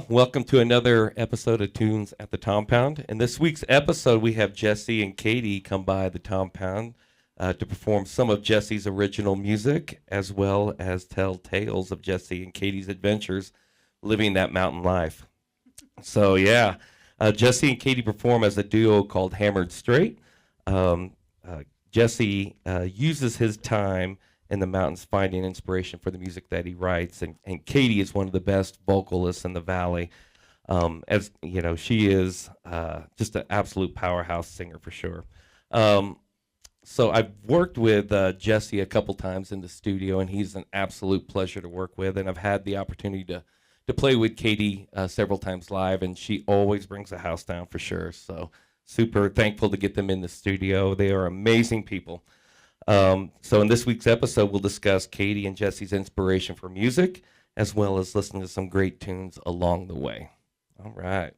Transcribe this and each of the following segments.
welcome to another episode of Tunes at the Thompound. In this week's episode, we have Jesse and Katie come by the Thompound to perform some of Jesse's original music, as well as tell tales of Jesse and Katie's adventures living that mountain life. So, yeah, Jesse and Katie perform as a duo called Hammered Straight. Jesse uses his time in the mountains finding inspiration for the music that he writes, and Katie is one of the best vocalists in the valley. As you know, she is just an absolute powerhouse singer for sure. So I've worked with Jesse a couple times in the studio, and he's an absolute pleasure to work with, and I've had the opportunity to play with Katie several times live, and she always brings the house down for sure. So super thankful to get them in the studio. They are amazing people. So in this week's episode, we'll discuss Katie and Jesse's inspiration for music, as well as listening to some great tunes along the way. All right.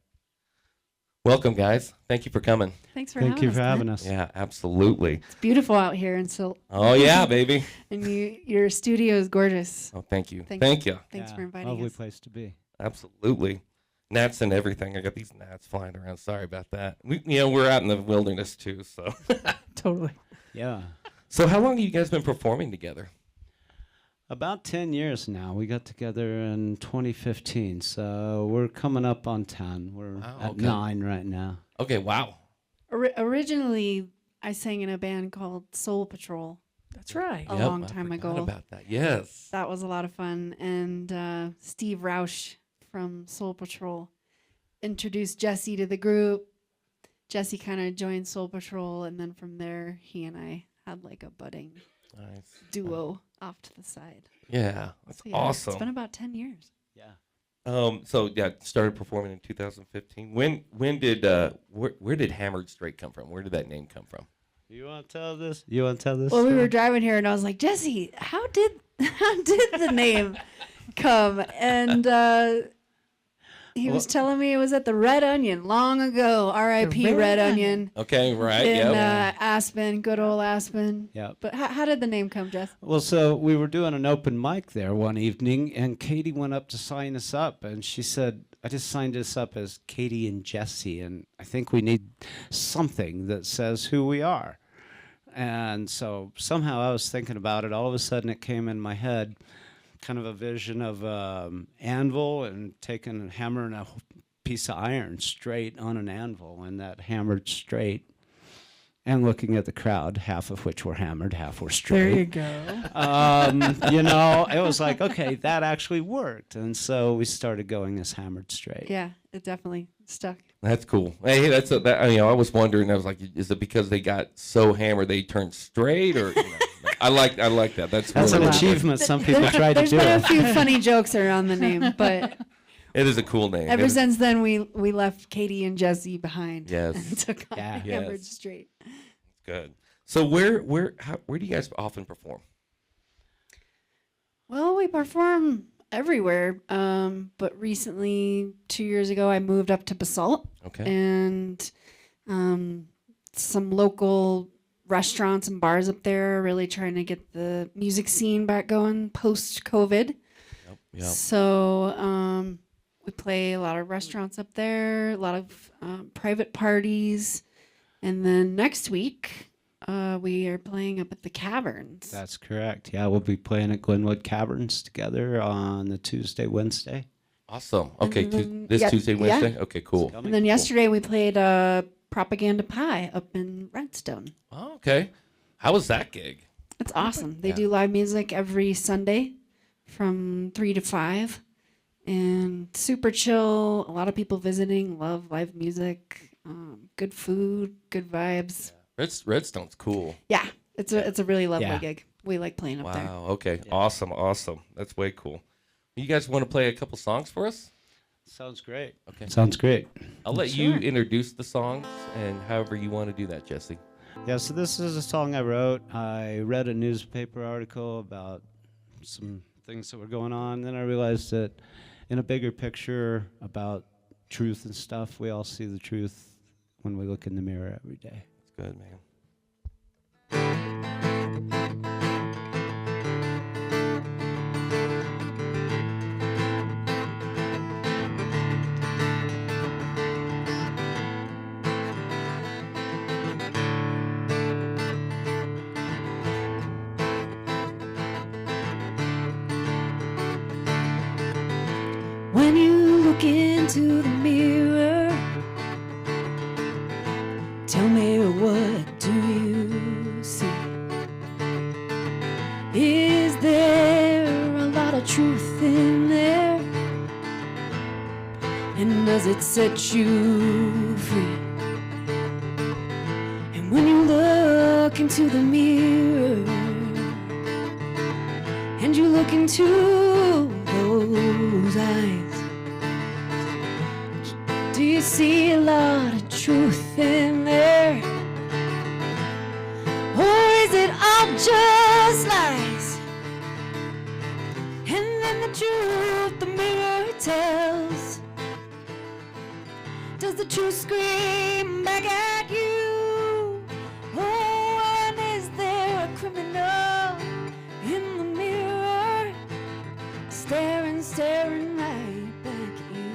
Welcome, guys. Thank you for coming. Thanks for having us. Thank you for having us. Yeah, absolutely. It's beautiful out here, and so. Oh, yeah, baby. And your studio is gorgeous. Oh, thank you. Thank Thank you. Thanks for inviting Lovely us. place to be. Absolutely. Gnats and everything. I got these gnats flying around. Sorry about that. We're out in the wilderness, too, so. Totally. Yeah. So how long have you guys been performing together? About 10 years now. We got together in 2015, so we're coming up on 10. We're at 9 right now. Okay, wow. Originally, I sang in a band called Soul Patrol. That's right. A long time I ago. forgot about that. Yes. That was a lot of fun. And Steve Roush from Soul Patrol introduced Jesse to the group. Jesse kind of joined Soul Patrol, and then from there, he and I had like a budding duo off to the side. Yeah, that's So, yeah, awesome. It's been about 10 years. Yeah. Started performing in 2015. When did where did Hammered Straight come from? Where did that name come from? You want to tell this? You want to tell this? Well, we story? were driving here, and I was like, Jesse, how did the name come? And he was telling me it was at the Red Onion long ago. R.I.P. Red Onion. Okay, right. In Yeah. Aspen, good old Aspen. Yeah. But how did the name come, Jess? Well, so we were doing an open mic there one evening, and Katie went up to sign us up, and she said, I just signed us up as Katie and Jesse, and I think we need something that says who we are. And so somehow I was thinking about it. All of a sudden it came in my head, kind of a vision of anvil and taking a hammer and a piece of iron straight on an anvil, and that hammered straight. And looking at the crowd, half of which were hammered, half were straight. There you go. It was like, okay, that actually worked. And so we started going as Hammered Straight. Yeah, it definitely stuck. That's cool. Hey, I was wondering. I was like, is it because they got so hammered they turned straight, or? I like that. That's an really achievement. Some people try to There's do been it. a few funny jokes around the name, but It is a cool name. ever since then we left Katie and Jesse behind. Yes. And took on Yeah. Hammered Yes. Straight. Good. So where do you guys often perform? Well, we perform everywhere, but recently, 2 years ago, I moved up to Basalt, Okay. and some local restaurants and bars up there are really trying to get the music scene back going post-COVID. Yep. So we play a lot of restaurants up there, a lot of private parties, and then next week we are playing up at the Caverns. That's correct. Yeah, we'll be playing at Glenwood Caverns together on the Tuesday, Wednesday. Awesome. Okay. then- This yeah, Tuesday, yeah. Wednesday. Okay. Cool. And then yesterday we played Propaganda Pie up in Redstone. Oh, okay. How was that gig? It's awesome. They Yeah. do live music every Sunday from 3 to 5. And super chill. A lot of people visiting, love live music, good food, good vibes. Redstone's cool. Yeah, it's a really lovely Yeah. gig. We like playing up there. Wow. Okay. Yeah. Awesome. That's way cool. You guys want to play a couple songs for us? Sounds great. Okay. Sounds great. I'll let Sure. you introduce the songs and however you want to do that, Jesse. Yeah, so this is a song I wrote. I read a newspaper article about some things that were going on. Then I realized that in a bigger picture about truth and stuff, we all see the truth when we look in the mirror every day. It's good, man. look into the mirror, tell me, what do you see? Is there a lot of truth in there? And does it set you free? And when you look into the mirror and you look into those eyes, do you see a lot of truth in there? Or is it all just lies? And then the truth the mirror tells, does the truth scream back at you? Oh, and is there a criminal in the mirror, staring, staring right back at you?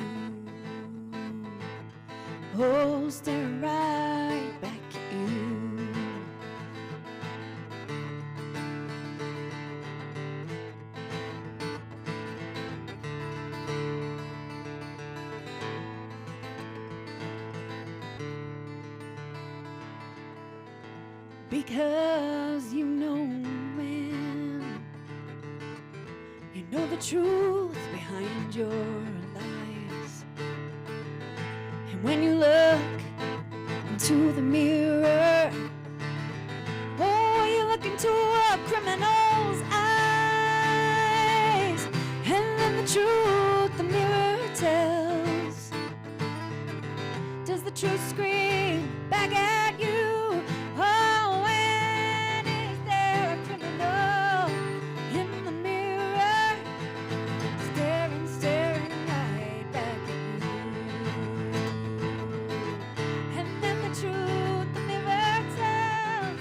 Oh, staring right back at you. Because you know, man, you know the truth behind your lies. And when you look into the mirror, oh, you look into a criminal's eyes. And then the truth the mirror tells, does the truth scream back at you? Oh, and is there a criminal in the mirror, staring, staring right back at you? And then the truth the mirror tells,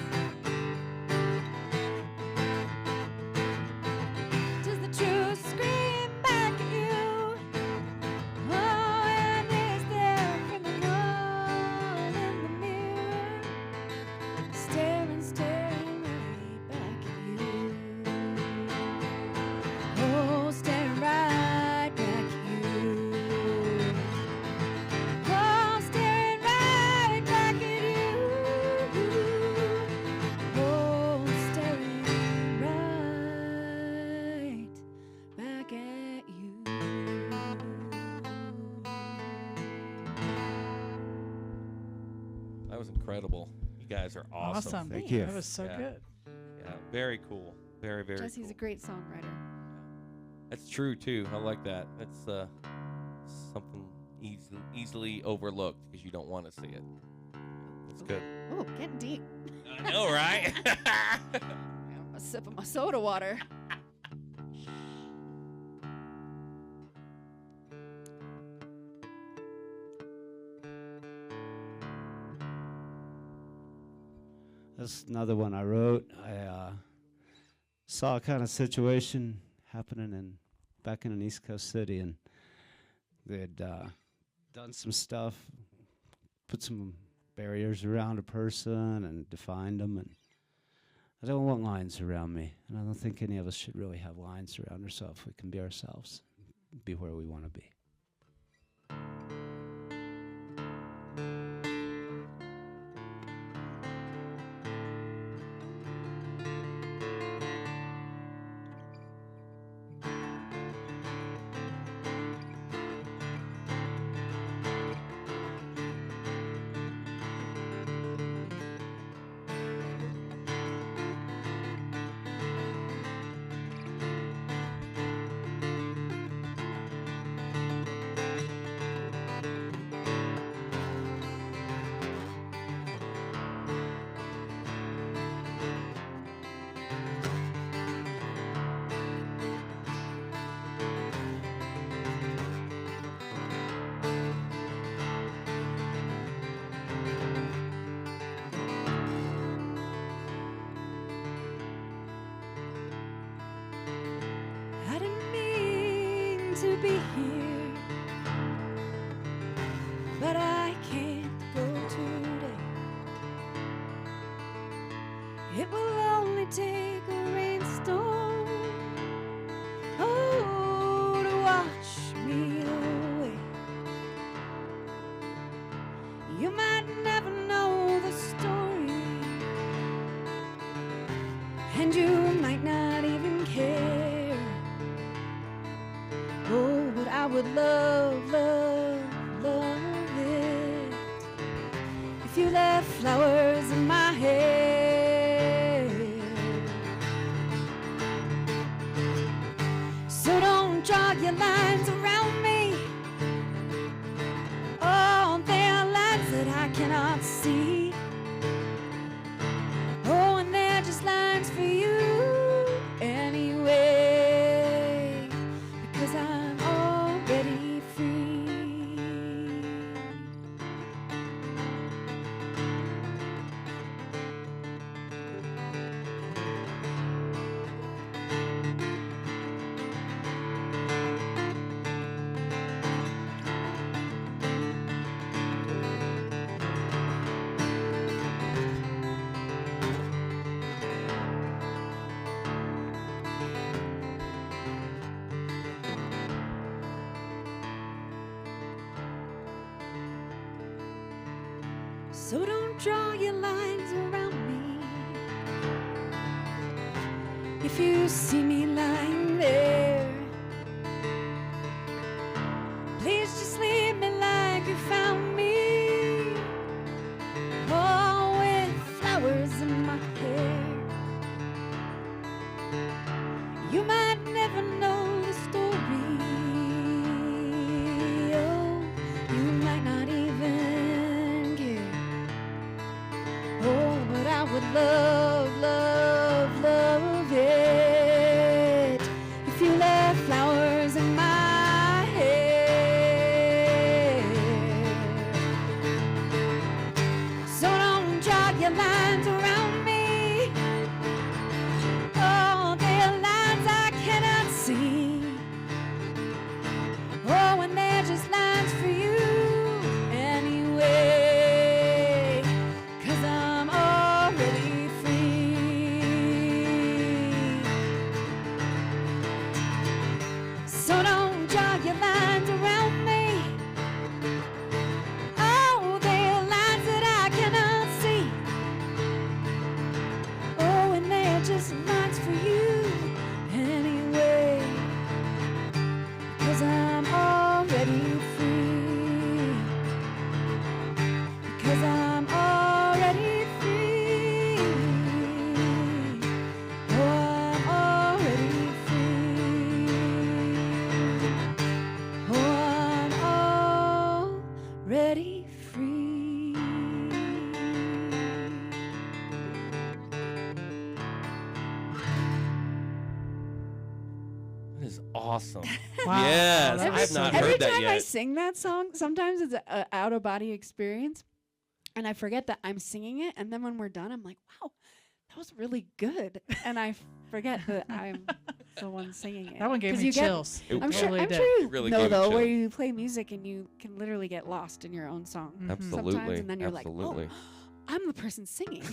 does the truth scream back at you? Oh, and is there a criminal in the mirror, staring, staring right back at you? Oh, staring right back at you. Oh, staring right back at you. Oh, staring right back at you. That was incredible. You guys are awesome. Thank you. That was so Yeah. good. Yeah, very cool. Very, very Jesse's cool. a great songwriter. That's true too. I like that. That's something easily overlooked because you don't want to see it. That's good. Oh, getting deep. I know, right? A sip of my soda water. That's another one I wrote. I saw a kind of situation happening back in an East Coast city, and they'd done some stuff, put some barriers around a person and defined them. And I don't want lines around me, and I don't think any of us should really have lines around ourselves. We can be ourselves, be where we want to be. I didn't mean to be here, but I can't go today. It will only take a rainstorm, oh, to wash me away. if you left flowers in my hair. So don't draw your lines around me. Oh, there are lines that I cannot see. Oh, and they're just lines for you anyway, because I'm already free. So don't draw your lines around me. If you see me lying there, please just leave me like you found me. Oh, with flowers in my hair. You might never know the story. Oh, you might not even care. Oh, but I would love, love, love it if you left flowers in my hair. So don't draw your lines around me. Oh, they're lines I cannot see. Oh, and they're just lines for you anyway, 'cause I'm already free. So don't draw your lines around me. Oh, they're lines that I cannot see. Oh, and they're just lines for you anyway, 'cause I'm already free. Because I'm already free. Oh, I'm already free. Oh, I'm already free. That is awesome. Wow. Yes, That I have was not so Every heard that time I yet. sing that song, sometimes it's an out of body experience, and I forget that I'm singing it. And then when we're done, I'm like, wow, that was really good. And I forget that I'm the one singing it. That one gave 'Cause me you get- chills. It I'm sure. Really I'm did. sure you It really know gave you though, where chills. you play music and you can literally get lost in your own song. Mhm. Absolutely. Sometimes, and then you're Absolutely. like, oh, I'm the person singing.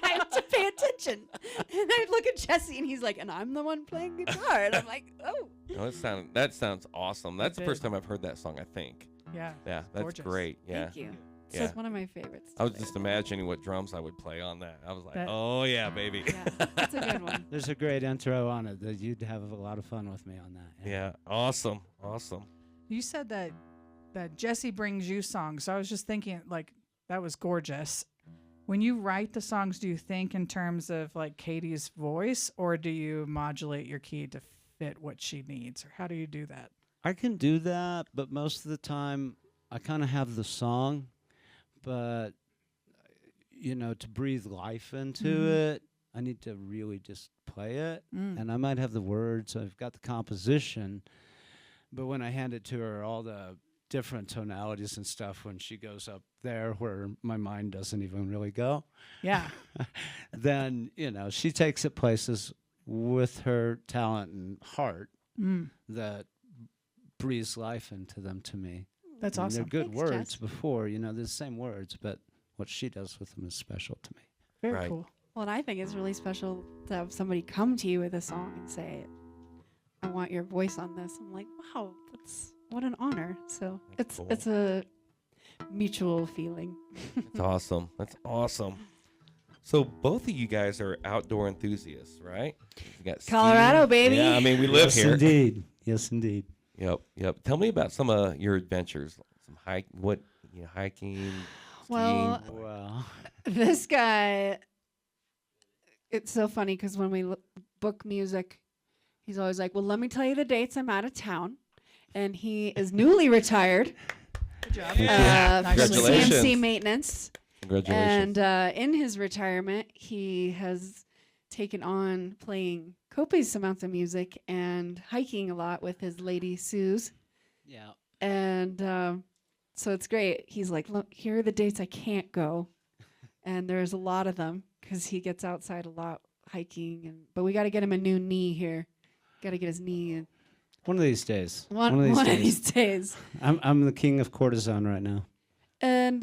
I have to pay attention. And I look at Jesse, and he's like, and I'm the one playing guitar. And I'm like, oh. No, that sounds awesome. That's the did. first time I've heard that song, I think. Yeah. Yeah, that's gorgeous. great. Yeah. Thank you. It's Yeah. just one of my favorites. I was just imagining what drums I would play on that. I was like, That- oh yeah, baby. Yeah, that's a good one. There's a great intro on it that you'd have a lot of fun with me on that. Yeah, awesome. Awesome. You said that Jesse brings you songs. So I was just thinking, like, that was gorgeous. When you write the songs, do you think in terms of like Katie's voice, or do you modulate your key to fit what she needs, or how do you do that? I can do that, but most of the time I kind of have the song, but to breathe life into it, I need to really just play it. And I might have the words, I've got the composition, but when I hand it to her, all the different tonalities and stuff, when she goes up there where my mind doesn't even really go, Yeah. then, she takes it places with her talent and heart that breathes life into them to me. That's I mean, awesome. They're good Thanks, words Jess. before, they're the same words, but what she does with them is special to me. Very Right. cool. Well, and I think it's really special to have somebody come to you with a song and say, I want your voice on this. I'm like, wow, what an honor. So That's it's a mutual feeling. That's awesome. That's awesome. So both of you guys are outdoor enthusiasts, right? You got Colorado, skiing. baby. Yeah, I mean we live Yes, here. indeed. Yes, indeed. Yep. Tell me about some of your adventures. Some hiking, Well, Wow. this guy, it's so funny because when we book music, he's always like, well, let me tell you the dates I'm out of town. And he is newly retired Good job. from Congratulations. CMC maintenance. Congratulations. And in his retirement, he has taken on playing copious amounts of music and hiking a lot with his lady Suze. Yeah. And so it's great. He's like, look, here are the dates I can't go. And there's a lot of them because he gets outside a lot hiking. But we got to get him a new knee here. Got to get his knee in. One of these days. One of these days. I'm the king of cortisone right now. And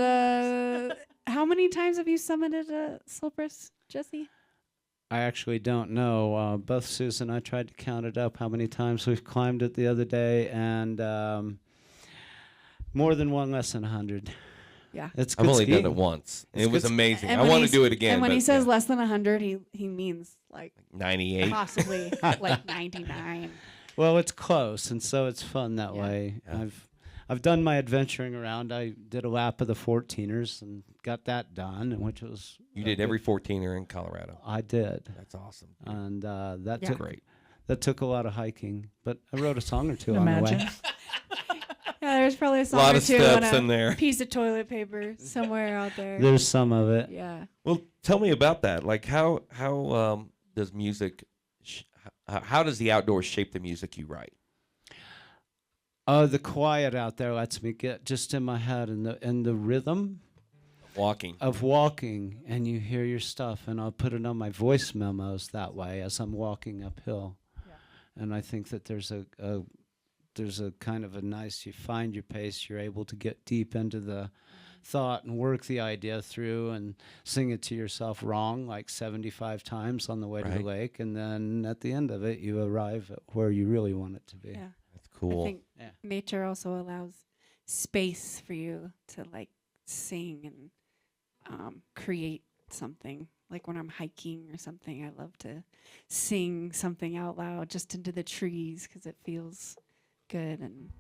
how many times have you summited Cypress, Jesse? I actually don't know. Both Susan and I tried to count it up how many times we've climbed it the other day, and more than one, less than 100. Yeah. It's I've good only skiing. done it once. It's It was good amazing. And I when want to he's- do it again. And when but he says yeah, less than 100, he means like 98. possibly like 99. Well, it's close, and so it's fun that Yeah. way. Yeah. I've done my adventuring around. I did a lap of the 14ers and got that done, which was You did every 14er in Colorado. I did, That's awesome. and that Yeah. took Great. that took a lot of hiking. But I wrote a song or two on the Imagine. way. Yeah, there's probably a A song lot or of two and steps a in there. piece of toilet paper somewhere out there. There's some of it. Yeah. Well, tell me about that. Like, how does music? How does the outdoors shape the music you write? The quiet out there lets me get just in my head, and the rhythm Walking. of walking, and you hear your stuff, and I'll put it on my voice memos that way as I'm walking uphill. Yeah. And I think that there's a kind of a nice, you find your pace, you're able to get deep into the thought and work the idea through and sing it to yourself wrong like 75 times on the way to the Right. lake, and then at the end of it you arrive at where you really want it to be. Yeah. That's cool. I think Yeah. nature also allows space for you to like sing and create something. Like when I'm hiking or something, I love to sing something out loud just into the trees because it feels good. And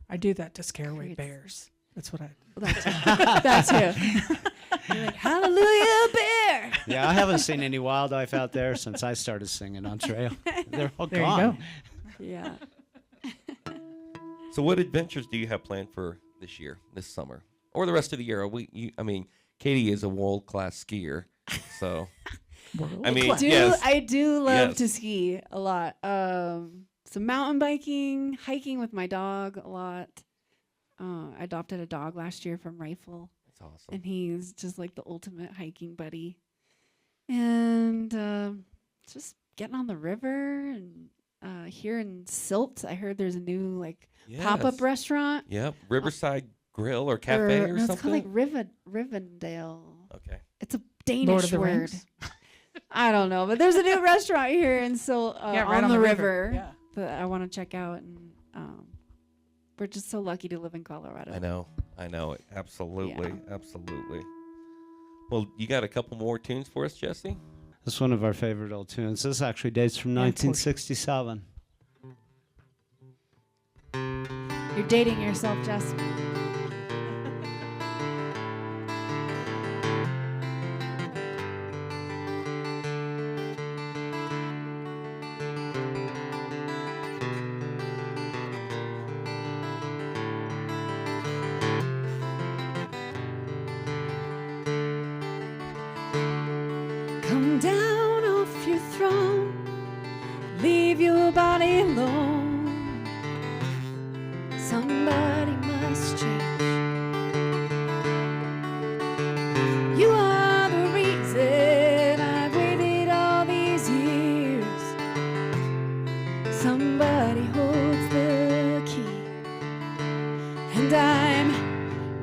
I do that to scare away Creates- bears. That's what I. that too. You're like, hallelujah, bear. Yeah, I haven't seen any wildlife out there since I started singing on trail. They're all There you gone. go. Yeah. So, what adventures do you have planned for this year, this summer, or the rest of the year? I mean, Katie is a world-class skier, so I mean, yes, I do love Yes. to ski a lot. Some mountain biking, hiking with my dog a lot. I adopted a dog last year from Rifle, that's awesome. and he's just like the ultimate hiking buddy. And just getting on the river and here in Silt, I heard there's a new like pop-up Yes. restaurant. Yep, Riverside Grill or Cafe or no, it's something. called like Rivendale. Okay. It's a Lord Danish of the word. Rings. I don't know, but there's a new restaurant here in Silt Yeah, on, right the river Yeah. that I want to check out, and we're just so lucky to live in Colorado. I know it. Absolutely, absolutely. Well, you got a couple more tunes for us, Jesse? This is one of our favorite old tunes. This actually dates from Yeah, of course. 1967. You're dating yourself, Jess. Come down off your throne, leave your body alone. Somebody must change. You are the reason I've waited all these years. Somebody holds the key, and I'm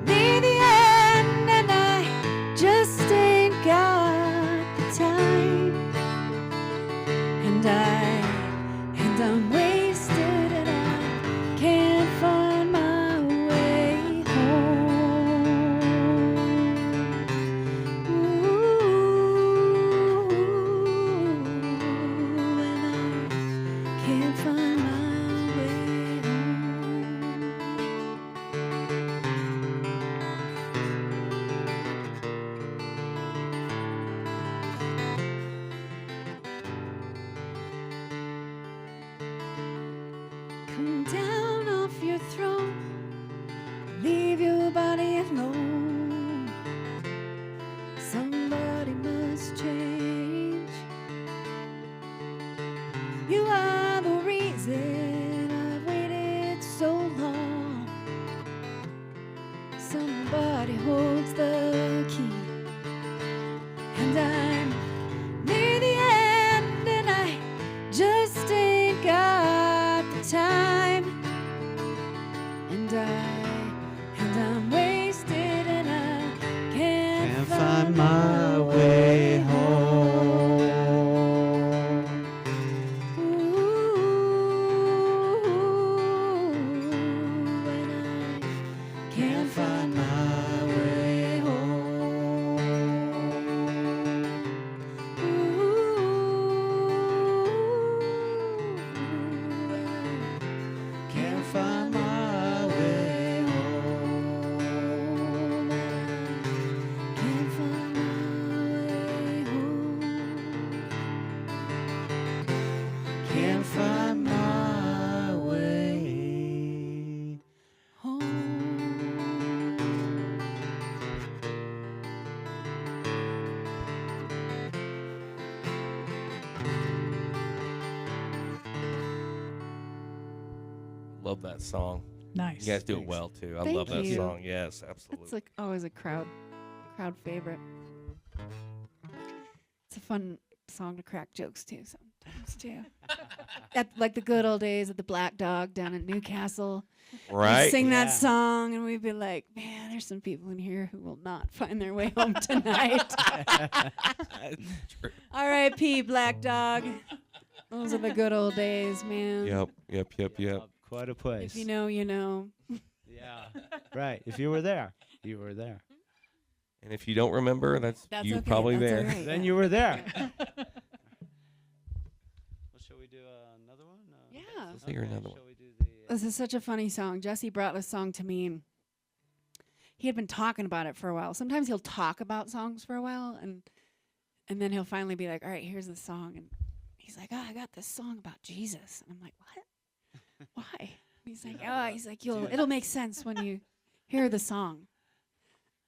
near the end, and I just ain't got the time. And I'm wasted, and I can't find my way home. Ooh, and I can't find my way home. come down off your throne, leave your body alone. Somebody must change. You are the reason I've waited so long. Somebody holds the key, and I'm near the end, and I just ain't got the time. And I'm wasted, and I can't find my way home. Ooh, and I can't find my way home. Ooh, and I can't find my way home. Can't find my way home. Can't find my way home. Love that song. Nice. You guys do it Thanks. well too. I Thank love that you. song. Yes, absolutely. It's like always a crowd favorite. It's a fun song to crack jokes to sometimes too. At like the good old days at the Black Dog down in Newcastle. We'd Right? sing that Yeah. song and we'd be like, man, there's some people in here who will not find their way home tonight. True. R.I.P. Black Dog. Those are the good old days, man. Yep. Quite a place. If you know, you know. Yeah. Right. If you were there, you were there. And if you don't remember, that's you okay. probably That's there. all right, Then yeah. you were there. Well, shall we do another one? Yeah. Let's hear another one. Shall we do the? This is such a funny song. Jesse brought this song to me, and he had been talking about it for a while. Sometimes he'll talk about songs for a while, and then he'll finally be like, all right, here's the song. And he's like, oh, I got this song about Jesus. And I'm like, what? Why? And he's like, it'll make sense when you hear the song.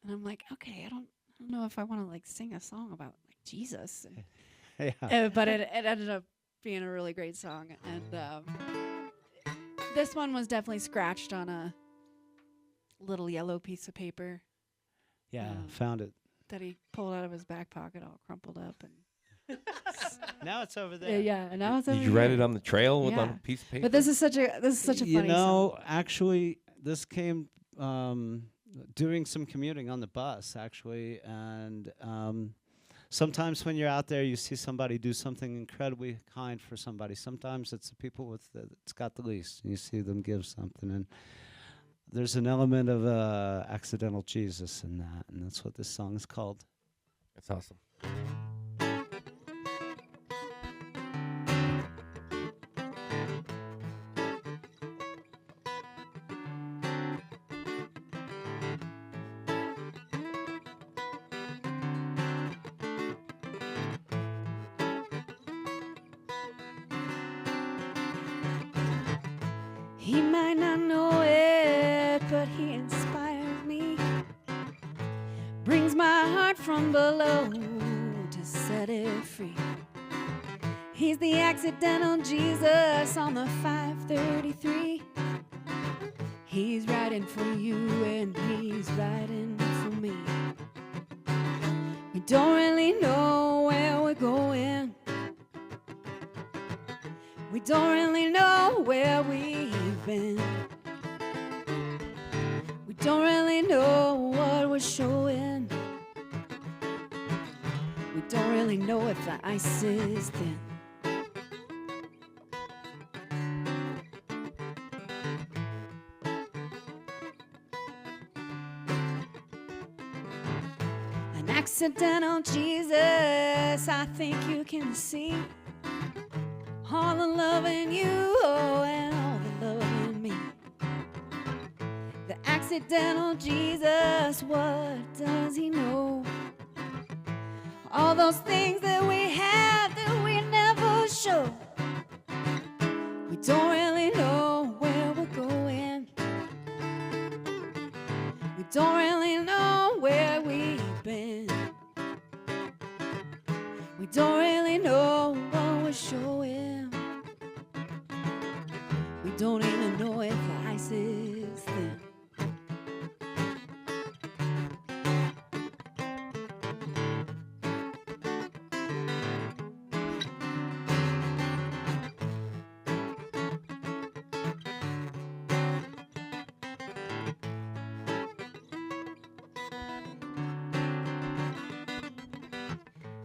And I'm like, okay, I don't know if I want to like sing a song about like Jesus. And Yeah. but it ended up being a really great song, and this one was definitely scratched on a little yellow piece of paper Yeah. Found it. that he pulled out of his back pocket, all crumpled up, and Now it's over there. yeah. And now it's over Did you write here. it on the trail with on Yeah. a piece of paper? But this is such a funny You know, song. actually, this came doing some commuting on the bus, actually, and sometimes when you're out there, you see somebody do something incredibly kind for somebody. Sometimes it's the people with that's got the least, and you see them give something, and there's an element of accidental Jesus in that, and that's what this song is called. That's awesome. He might not know it, but he inspires me. Brings my heart from below to set it free. He's the accidental Jesus on the 533. He's riding for you and he's riding for me. We don't really know where we're going. We don't really know where we've been. We don't really know what we're showing. We don't really know if the ice is thin. An accidental Jesus, I think you can see. All the love in you, and all the love in me. The accidental Jesus, what does he know? All those things that we have that we never show. We don't really know where don't really know where we've been. We don't really know what we're showing. We don't even know if ice is thin.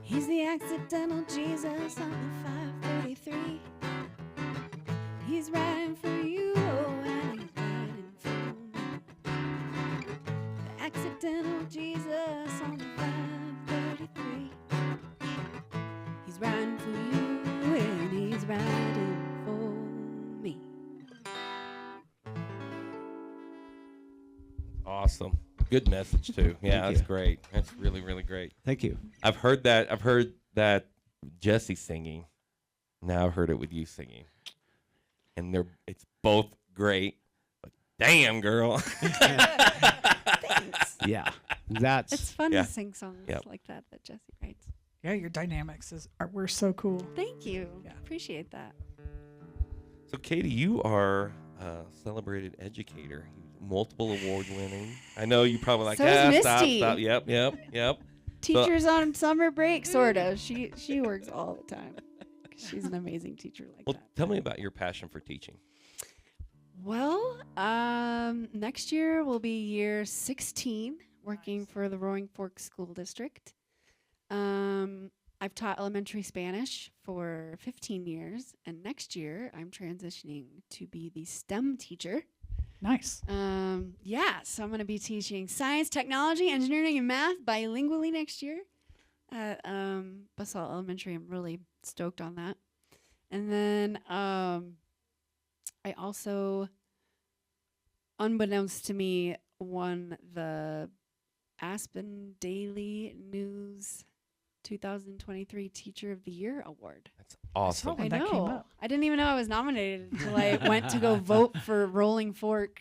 He's the accidental Jesus on the 533. He's riding for you, and he's riding for me. The accidental Jesus on the 533. He's riding for you, and he's riding for me. Awesome. Good message too. Yeah, Thank that's you. great. That's really, really great. Thank you. I've heard that Jesse singing. Now I've heard it with you singing. And it's both great. But damn, girl. Thanks. Yeah, that's It's fun Yeah. to sing songs Yep. like that Jesse writes. Yeah, your dynamics were so cool. Thank you. Yeah. Appreciate that. So, Katie, you are a celebrated educator, multiple award winning. I know you probably like, So is stop, Misty." stop. Yep. Teachers on summer break, sort of. She works all the time. She's an amazing teacher like Well, that. tell me about your passion for teaching. Well, next year will be year 16, working for the Roaring Fork School District. I've taught elementary Spanish for 15 years, and next year I'm transitioning to be the STEM teacher. Nice. Yeah, so I'm going to be teaching science, technology, engineering, and math bilingually next year at Basalt Elementary. I'm really stoked on that. And then I also, unbeknownst to me, won the Aspen Daily News 2023 Teacher of the Year Award. That's awesome. saw when I that came know. up. I didn't even know I was nominated until I went to go vote for Rolling Fork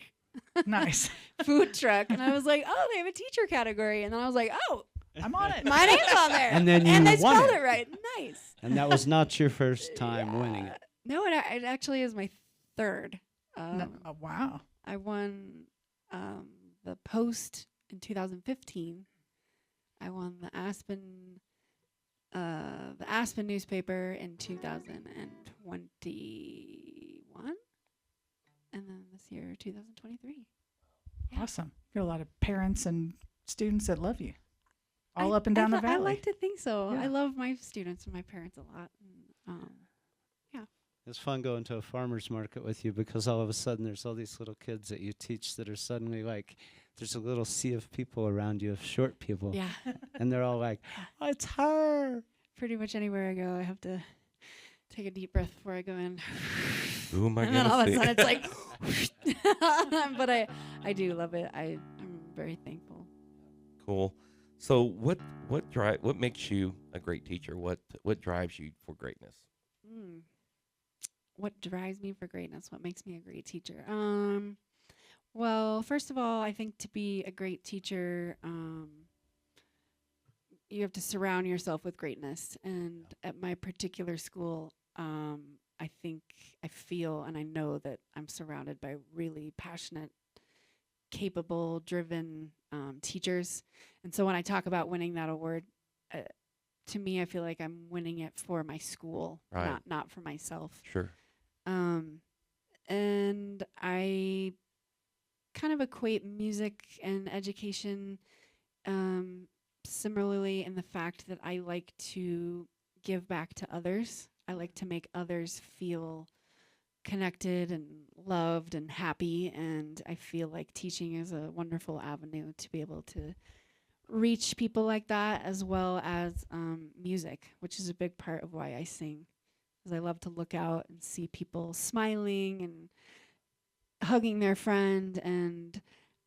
Nice. food truck, and I was like, "Oh, they have a teacher category," and then I was like, "Oh, I'm on it. my name's on there," And then and you they won spelled it. it right. Nice. and that was not your first time winning it. No, it actually is my third. No, oh, wow. I won the Post in 2015. I won the Aspen newspaper in 2021, and then this year 2023. Yeah. Awesome. You got a lot of parents and students that love you. All I- up and down the I valley. like to think so. Yeah. I love my students and my parents a lot. And, It's fun going to a farmer's market with you because all of a sudden there's all these little kids that you teach that are suddenly like, there's a little sea of people around you, of short people. yeah, And they're all like, oh, it's her. pretty much anywhere I go, I have to take a deep breath before I go in. Who am I And then all going of a to sudden see? it's like, but I do love it. I'm very thankful. Cool. So, what makes you a great teacher? What drives you for greatness? What drives me for greatness? What makes me a great teacher? Well, first of all, I think to be a great teacher, you have to surround yourself with greatness. And at my particular school, I feel, and I know that I'm surrounded by really passionate, capable, driven teachers. And so when I talk about winning that award, to me, I feel like I'm winning it for my school, Right. not for myself. Sure. And I kind of equate music and education similarly in the fact that I like to give back to others. I like to make others feel connected and loved and happy, and I feel like teaching is a wonderful avenue to be able to reach people like that, as well as music, which is a big part of why I sing, because I love to look out and see people smiling and hugging their friend. And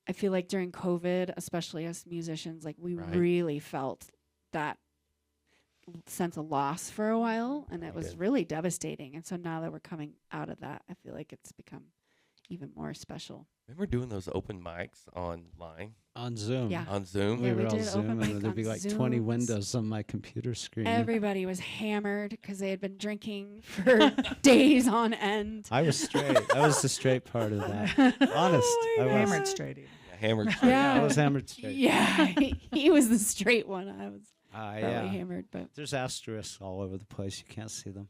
I feel like during COVID, especially as musicians, like we Right. really felt that sense of loss for a while, and it was Good. really devastating. And so now that we're coming out of that, I feel like it's become even more special. Remember doing those open mics online On Zoom. Yeah. on Zoom? Yeah, We we were all did open Zoom, mic and there'd on be like 20 Zooms. windows on my computer screen. Everybody was hammered because they had been drinking for days on end. I was straight. I was the straight part of that. Honest. I was. Hammered straight even. Yeah, hammered. Yeah. I was hammered straight. Yeah, he was the straight one. I was Ah, probably yeah. hammered, but There's asterisks all over the place. You can't see them.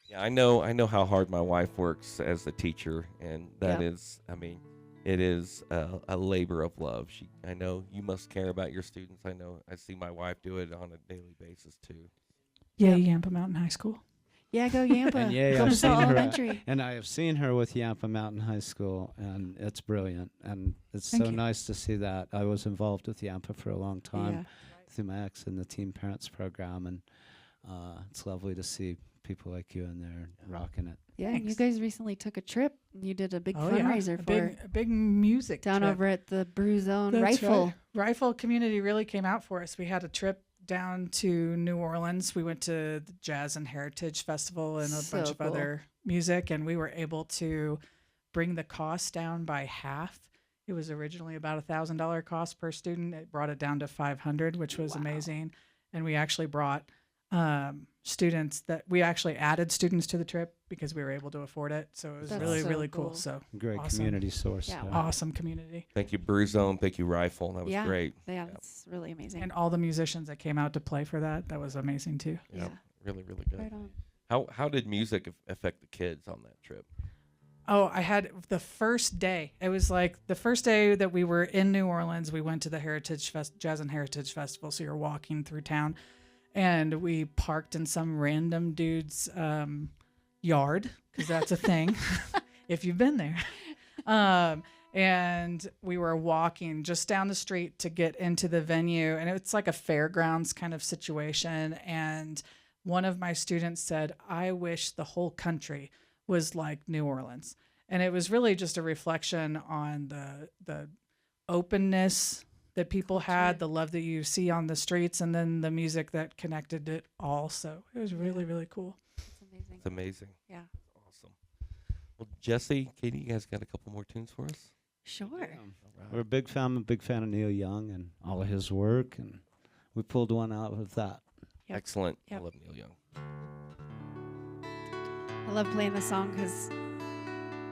Yeah, I know how hard my wife works as a teacher, and that Yep. is, I mean, it is a labor of love. I know you must care about your students. I see my wife do it on a daily basis too. Yeah, Yep. Yampa Mountain High School. yeah, go Yampa. And yeah, go I've seen Basalt her. Elementary. And I have seen her with Yampa Mountain High School, and it's brilliant. And it's Thank so you. nice to see that. I was involved with Yampa for a long time Yeah. through my ex in the Teen Parents program, and it's lovely to see people like you in there rocking it. Yeah, and you Thanks. guys recently took a trip. You did a big Oh, fundraiser yeah. A big music down trip. over at the Brew Zone That's Rifle. right. Rifle community really came out for us. We had a trip down to New Orleans. We went to the Jazz and Heritage Festival and a So bunch of cool. other music, and we were able to bring the cost down by half. It was originally about $1,000 cost per student. It brought it down to 500, which was Wow. amazing. And we actually brought students that we actually added students to the trip because we were able to afford it. So it was That's really, so really cool. cool. So Great Awesome. community source. Yeah, yeah. wow. awesome community. Thank you, Brew Zone. Thank you, Rifle. That was Yeah. great. Yeah, that's really amazing. And all the musicians that came out to play for that was amazing too. Yeah, Yeah. really, really good. Right on. How did music affect the kids on that trip? Oh, I had the first day. It was like the first day that we were in New Orleans. We went to the Jazz and Heritage Festival. So you're walking through town, and we parked in some random dude's yard because that's a thing if you've been there. And we were walking just down the street to get into the venue, and it's like a fairgrounds kind of situation. And one of my students said, "I wish the whole country was like New Orleans." And it was really just a reflection on the openness that people had, the love that you see on the streets, and then the music that connected it all. So it was really, really cool. That's amazing. It's amazing. Yeah. Awesome. Well, Jesse, Katie, you guys got a couple more tunes for us? Sure. All right. We're a big fan of Neil Young and all of his work, and we pulled one out of that. Yep. Excellent. Yep. I love Neil Young. I love playing the song because,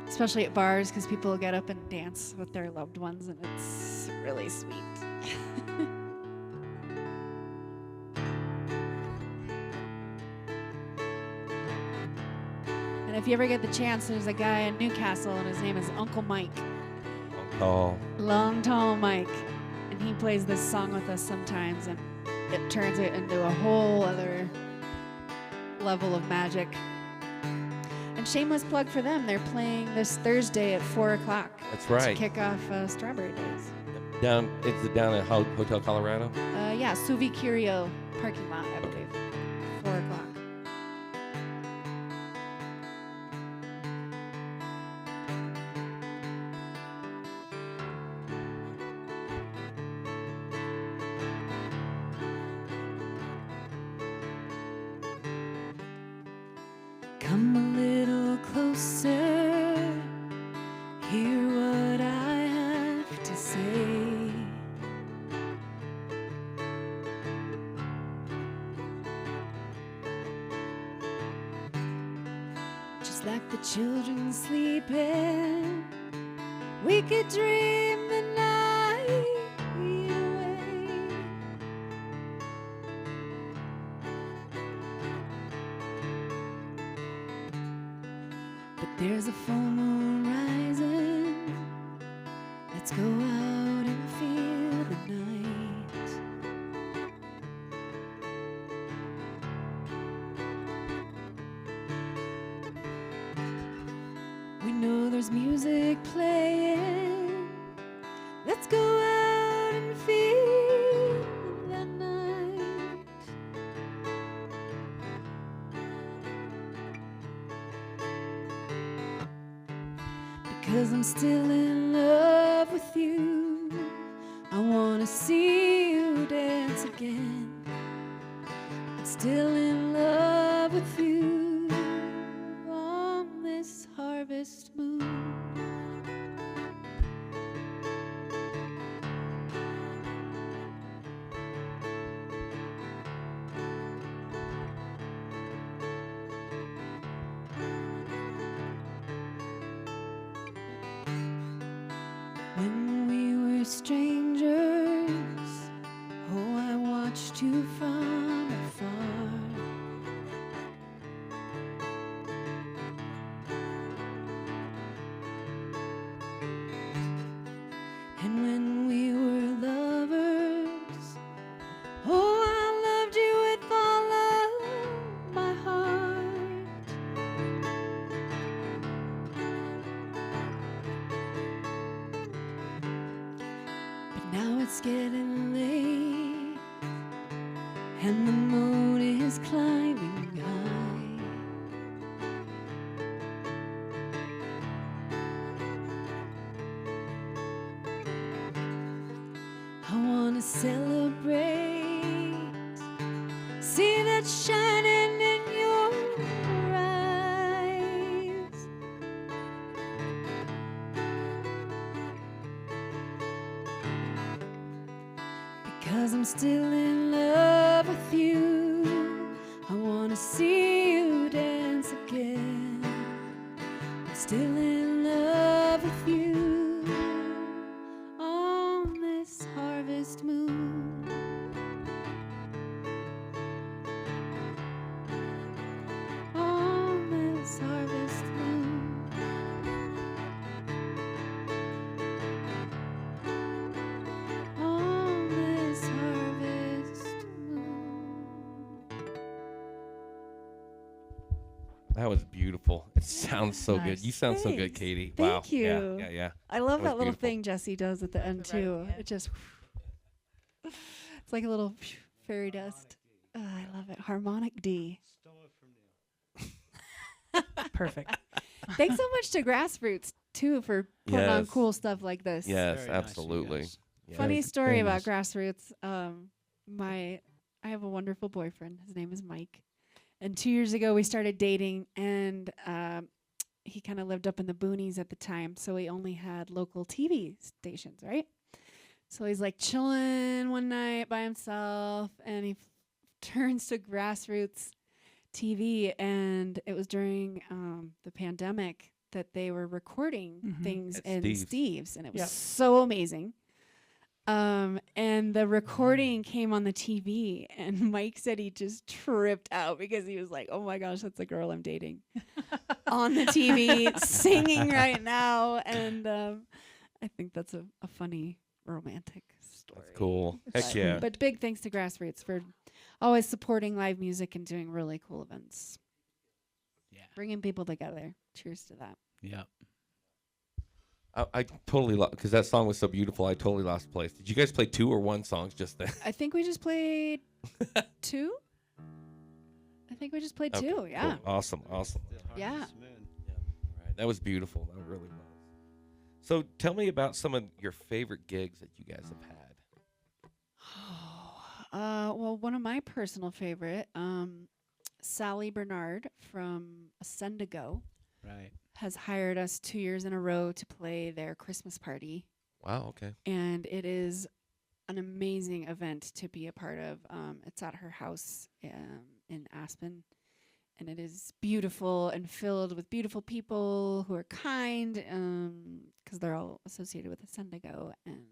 especially at bars, because people get up and dance with their loved ones, and it's really sweet. And if you ever get the chance, there's a guy in Newcastle, and his name is Uncle Mike, Oh, Long Tall Mike, and he plays this song with us sometimes, and it turns it into a whole other level of magic. And shameless plug for them, they're playing this Thursday at 4 o'clock that's to right. kick off Strawberry Days. It's down at Hotel Colorado. Yeah, Suvi Curio parking lot, I Okay. believe. 4 o'clock. Come a little closer, hear what I have to say. Just like the children sleeping, we could dream the night away. But there's a full moon rising. Let's go out and feel the night. We know there's music playing. Let's go out and feel the night. Because I'm still in love with you. I wanna see you dance again. I'm still in love with you on this harvest moon. When we were strangers, oh, I watched you from afar. And when we were lovers, oh, I loved you with all of my heart. But now it's getting late, and the moon is climbing high. I wanna celebrate, see that shining in your eyes. Because I'm still in love with you, I wanna see you dance again. I'm still in love with you on this harvest moon. On this harvest moon. On this harvest moon. That was beautiful. It sounds so good. Nice. You sound so good, Thanks. Katie. Thank Wow. you. Yeah. I love That was that little beautiful. thing Jesse does at the end The right too. hand. It just it's like a little fairy dust. Oh, I love it. Harmonic D. Perfect. Thanks so much to GrassRoots too for putting on Yes. cool stuff like this. Yes, Very nice, you absolutely. guys. Yeah. Funny Very- story very about nice. GrassRoots. I have a wonderful boyfriend. His name is Mike. And 2 years ago we started dating, and he kind of lived up in the boonies at the time, so he only had local TV stations, right? So he's like chilling one night by himself, and he turns to GrassRoots TV, and it was during the pandemic that they were recording Mhm. things At in Steve's. Steve's, and it was Yep. so amazing. And the recording came on the TV, and Mike said he just tripped out because he was like, "Oh my gosh, that's the girl I'm dating on the TV singing right now." And I think that's a funny romantic story. That's cool. Heck But- yeah. But big thanks to GrassRoots for always supporting live music and doing really cool events, Yeah. bringing people together. Cheers to that. Yeah. I totally because that song was so beautiful. I totally lost place. Did you guys play 2 or 1 songs just then? I think we just played 2. I think we just played Okay, 2. cool. Yeah. Awesome. Yeah. Right. That was beautiful. That really was. So tell me about some of your favorite gigs that you guys have had. Well, one of my personal favorite, Sally Bernard from Ascendigo Right. has hired us 2 years in a row to play their Christmas party. Wow. Okay. And it is an amazing event to be a part of. It's at her house in Aspen, and it is beautiful and filled with beautiful people who are kind, because they're all associated with Ascendigo, and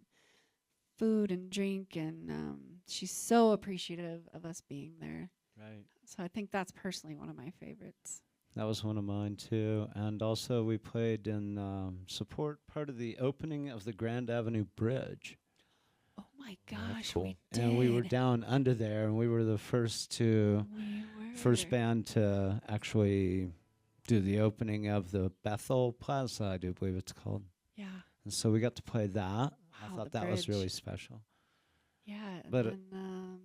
food and drink, and she's so appreciative of us being there. Right. So I think that's personally one of my favorites. That was one of mine too. And also we played in support part of the opening of the Grand Avenue Bridge. Oh my That's gosh, cool. we did. And we were down under there, and we were the first We were. band to actually do the opening of the Bethel Plaza, I do believe it's called. Yeah, And so we got to play that. I Wow, thought the that was bridge. really special. yeah. And But then,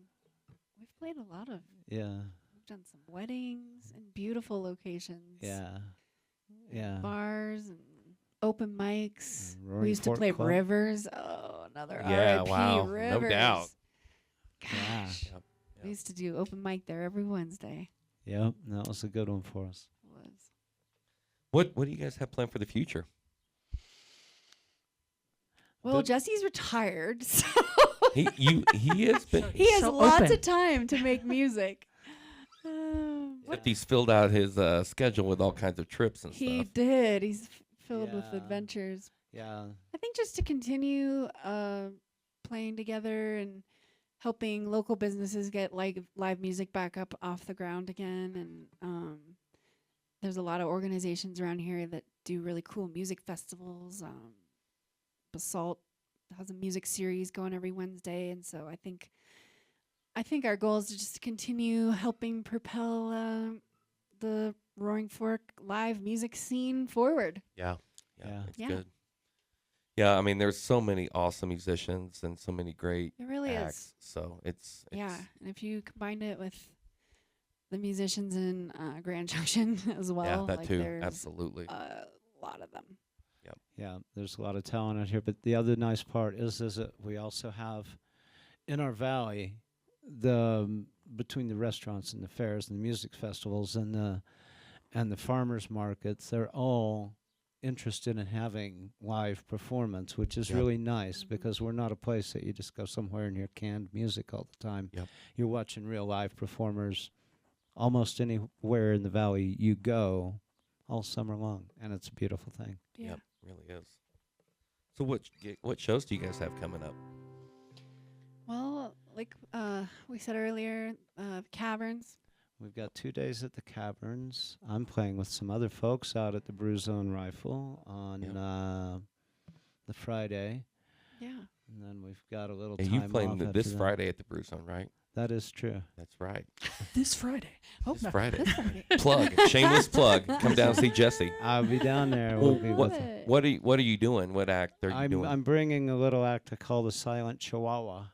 we've played a lot of. Yeah. We've done some weddings in beautiful locations. Yeah. Yeah. Bars and open mics. Roaring We used to Fork play Club. Rivers. Oh, another Yeah, R.I.P. wow, no Rivers. doubt. Yeah. Gosh. Yep. We used to do open mic there every Wednesday. Yep. That was a good one for us. It was. What do you guys have planned for the future? Well, But- Jesse's retired, so He has been. he has So lots open. of time to make music. What Except he's filled out his schedule with all kinds of trips and he stuff. did. He's filled with Yeah. adventures. Yeah. I think just to continue playing together and helping local businesses get like live music back up off the ground again. And there's a lot of organizations around here that do really cool music festivals. Basalt has a music series going every Wednesday, and so I think our goal is to just continue helping propel the Roaring Fork live music scene forward. Yeah. Yeah. It's Yeah. good. Yeah, I mean, there's so many awesome musicians and so many great It really acts. is. So it's Yeah, and if you combine it with the musicians in Grand Junction as well, yeah, that like too. there's Absolutely. a lot of them. Yeah, there's a lot of talent out here. But the other nice part is that we also have in our valley between the restaurants and the fairs and the music festivals and the farmers markets, they're all interested in having live performance, which is Yep. really nice because we're not a place that you just go somewhere and hear canned music all the time. Yep. You're watching real live performers almost anywhere in the valley you go all summer long, and it's a beautiful thing. Yeah. Yep, really is. So what shows do you guys have coming up? Well, like we said earlier, Caverns. We've got 2 days at the Caverns. I'm playing with some other folks out at the Brew Zone Rifle on the Friday. Yeah. And then we've got a little And time you playing off this after that. Friday at the Brew Zone, right? That is true. That's right. This Friday. Oh, This no. Friday. This Friday. Plug. Shameless plug. Come down and see Jesse. I'll be down there. Well, We'll be what, with it. what are you doing? What act are you doing? I'm bringing a little act called the Silent Chihuahua.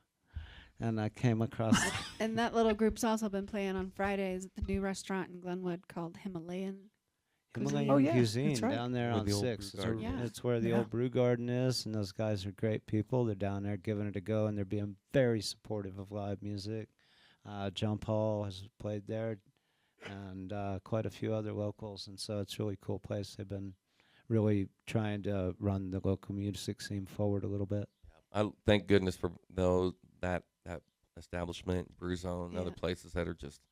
And I came across And that little group's also been playing on Fridays at the new restaurant in Glenwood called Himalayan. Himalayan Oh, yeah, Cuisine that's right. down there Where on the old 6th. brew garden is. It's where the Yeah. old brew garden is, and those guys are great people. They're down there giving it a go, and they're being very supportive of live music. John Paul has played there, and quite a few other locals, and so it's a really cool place. They've been really trying to run the local music scene forward a little bit. I thank goodness for that establishment, Brew Zone, and other Yeah. places that are just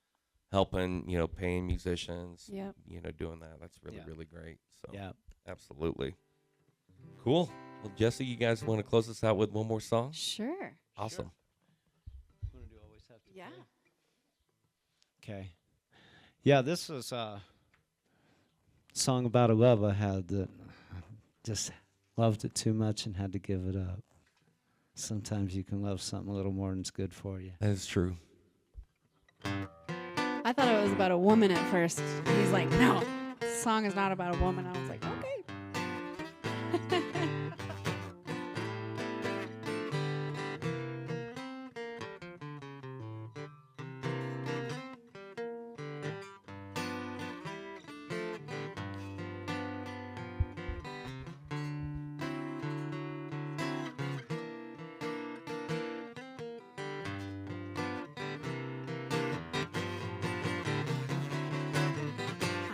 helping, paying musicians, Yep. doing that. That's really, Yeah. really great. So Yeah. absolutely. Cool. Well, Jesse, you guys want to close us out with one more song? Sure. Awesome. Yeah. Okay. Yeah, this is a song about a love I had that I just loved it too much and had to give it up. Sometimes you can love something a little more than it's good for you. That is true. I thought it was about a woman at first. And he's like, no, this song is not about a woman. I was like, okay.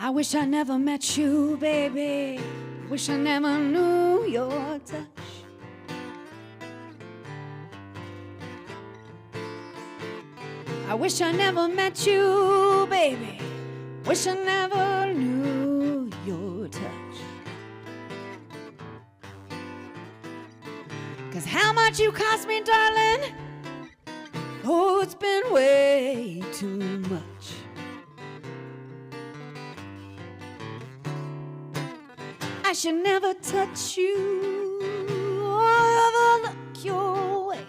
I wish I never met you, baby. Wish I never knew your touch. I wish I never met you, baby. Wish I never knew your touch. 'Cause how much you cost me, darling? Oh, it's been way too much. I should never touch you or ever look your way.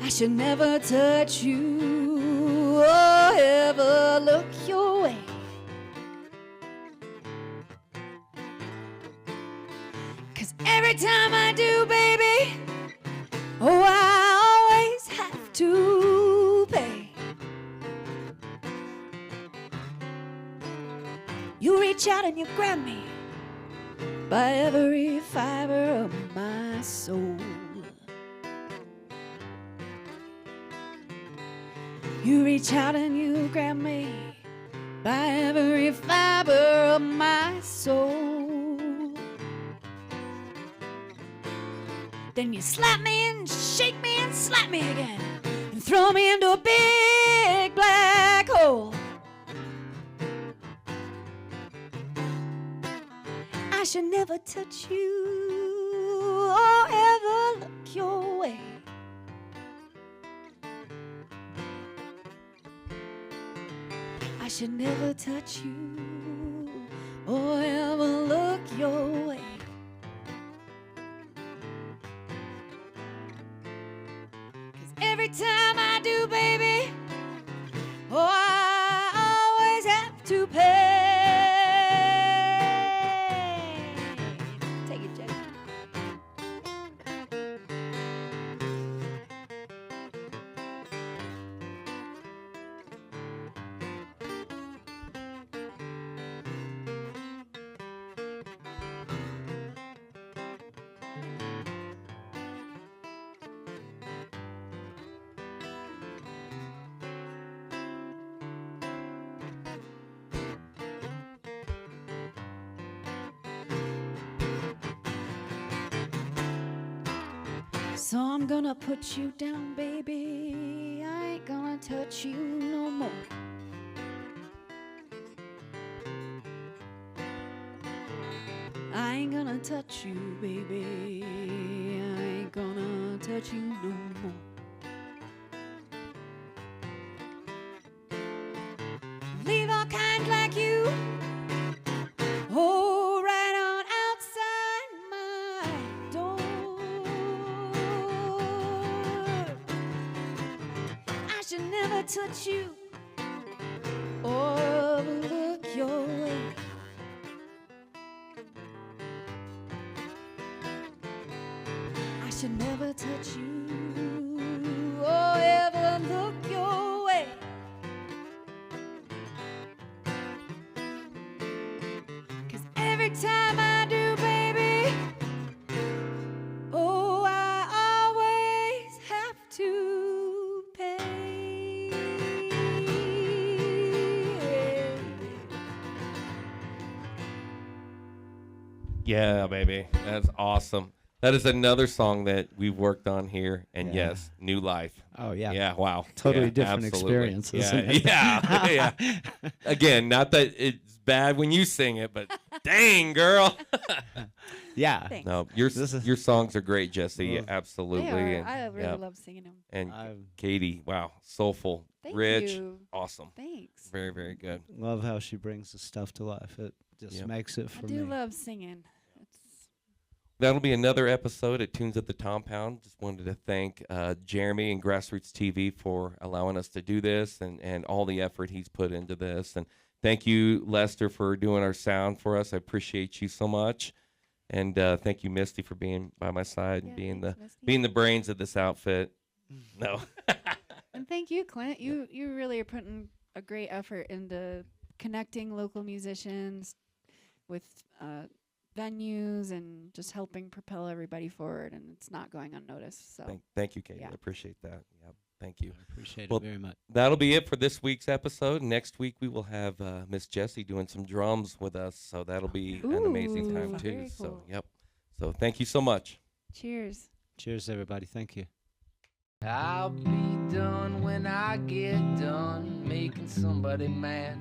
I should never touch you or ever look your way. 'Cause every time I do, baby, oh, I always have to pay. You reach out and you grab me by every fiber of my soul. You reach out and you grab me by every fiber of my soul. Then you slap me and shake me and slap me again and throw me into a big black hole. I should never touch you or ever look your way. I should never touch you or ever look your way. 'Cause every time I do, baby, oh, I always have to pay. Take it, Jay. So I'm gonna put you down, baby. I ain't gonna touch you no more. I ain't gonna touch you, baby. I ain't gonna touch you no more. Leave all kinds like you. Oh, right on outside my door. I should never touch you or look your way. I should never touch you or ever look your way. 'Cause every time I do, baby, oh, I always have to pay. Yeah, baby. That's awesome. That is another song that we've worked on here. And Yeah. yes, new life. Oh, yeah. Yeah, wow. Totally Yeah, different absolutely. experience, Yeah, isn't it? yeah, yeah. Again, not that it's bad when you sing it, but dang, girl. Yeah. Thanks. No, your This is- your songs are great, Jesse. Well, absolutely. They are. And, I really yeah. love singing them. And I Katie, wow, soulful, Thank rich, you. awesome, Thanks. very, very good. love how she brings the stuff to life. It just Yep. makes it I for do me. love singing. It's That'll be another episode at Tunes at the Thompound. Just wanted to thank Jeremy and GrassRoots TV for allowing us to do this and all the effort he's put into this. And thank you, Lester, for doing our sound for us. I appreciate you so much. And thank you, Misty, for being by my side and yeah, being thanks, the Misty. being the brains of this outfit. No. And thank you, Clint. You really are putting a great effort into connecting local musicians with venues and just helping propel everybody forward. And it's not going unnoticed. So Thank you, Katie. Yeah. I appreciate that. Yep. Thank you. I appreciate Well, it very much. That'll be it for this week's episode. Next week we will have Miss Jessie doing some drums with us, so that'll be an amazing time Ooh, too. very So cool. yep. So thank you so much. cheers. Cheers, everybody. Thank you. I'll be done when I get done making somebody mad.